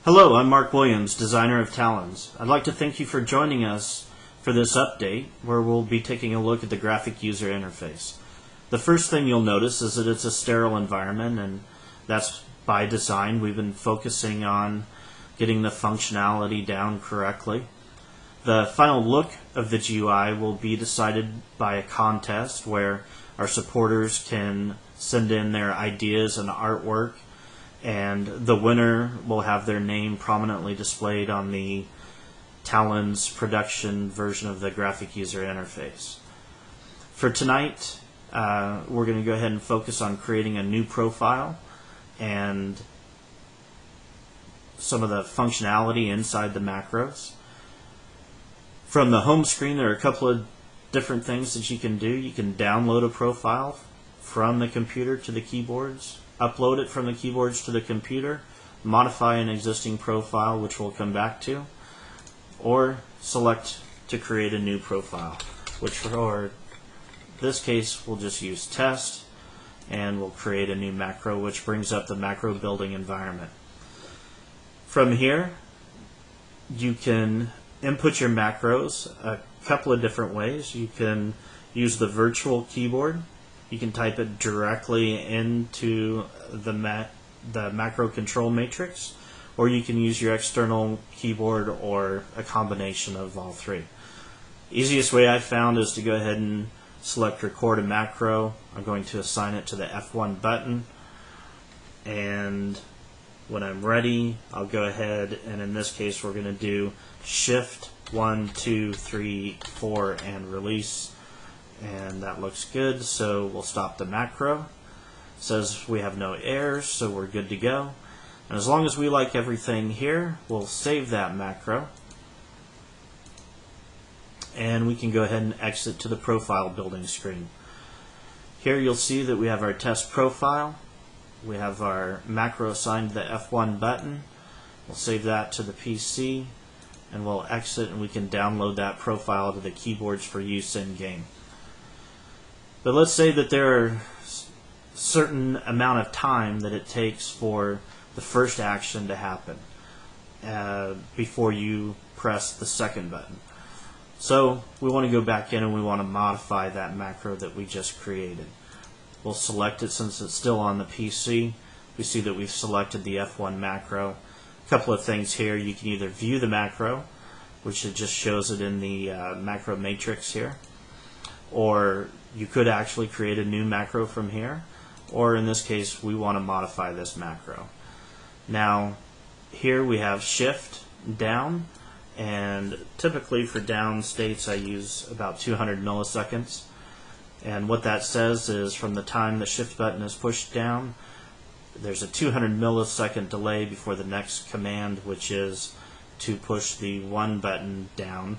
Hello, I'm Mark Williams, designer of Talons. I'd like to thank you for joining us for this update where we'll be taking a look at the graphic user interface. The first thing you'll notice is that it's a sterile environment, and that's by design. We've been focusing on getting the functionality down correctly. The final look of the GUI will be decided by a contest where our supporters can send in their ideas and artwork, and the winner will have their name prominently displayed on the Talons production version of the graphic user interface. For tonight, we're going to go ahead and focus on creating a new profile and some of the functionality inside the macros. From the home screen, there are a couple of different things that you can do. You can download a profile from the computer to the keyboards, upload it from the keyboards to the computer, modify an existing profile, which we'll come back to, or select to create a new profile, which for this case we'll just use test, and we'll create a new macro, which brings up the macro building environment. From here, you can input your macros a couple of different ways. You can use the virtual keyboard. You can type it directly into the macro control matrix, or you can use your external keyboard or a combination of all three. Easiest way I've found is to go ahead and select record a macro. I'm going to assign it to the F1 button, and when I'm ready, I'll go ahead, and in this case we're going to do Shift 1, 2, 3, 4 and release. And that looks good, so we'll stop the macro. It says we have no errors, so we're good to go. And as long as we like everything here, we'll save that macro. And we can go ahead and exit to the profile building screen. Here you'll see that we have our test profile. We have our macro assigned to the F1 button. We'll save that to the PC, and we'll exit, and we can download that profile to the keyboards for use in-game. But let's say that there are a certain amount of time that it takes for the first action to happen before you press the second button. So we want to go back in and we want to modify that macro that we just created. We'll select it since it's still on the PC. We see that we've selected the F1 macro. A couple of things here. You can either view the macro, which it just shows it in the macro matrix here, or you could actually create a new macro from here, or in this case we want to modify this macro. Now here we have shift down, and typically for down states I use about 200 milliseconds, and what that says is from the time the shift button is pushed down, there's a 200 millisecond delay before the next command, which is to push the 1 button down.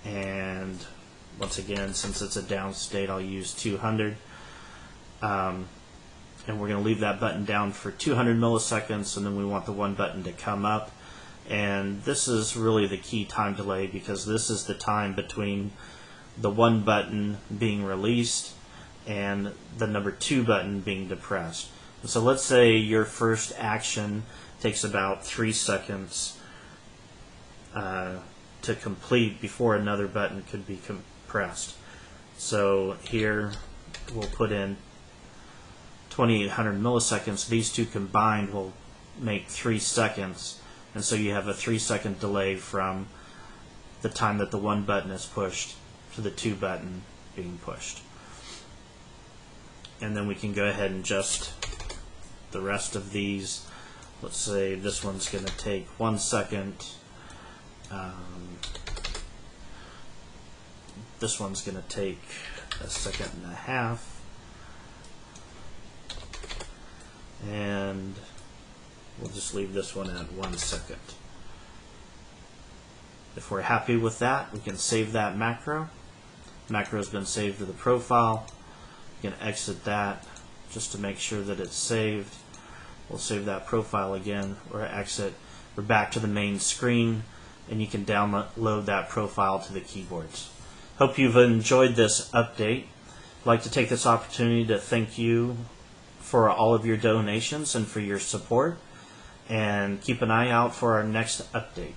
And once again, since it's a down state, I'll use 200. And we're going to leave that button down for 200 milliseconds, and then we want the 1 button to come up. And this is really the key time delay, because this is the time between the 1 button being released and the number 2 button being depressed. So let's say your first action takes about 3 seconds to complete before another button could be pressed. So here we'll put in 2800 milliseconds. These two combined will make 3 seconds, and so you have a 3-second delay from the time that the 1 button is pushed to the 2 button being pushed. And then we can go ahead and adjust the rest of these. Let's say this one's going to take 1 second. This one's going to take 1.5 seconds. And we'll just leave this one at 1 second. If we're happy with that, we can save that macro. Macro has been saved to the profile. You can exit that just to make sure that it's saved. We'll save that profile again, or exit. We're back to the main screen, and you can download that profile to the keyboards. Hope you've enjoyed this update. I'd like to take this opportunity to thank you for all of your donations and for your support. and keep an eye out for our next update.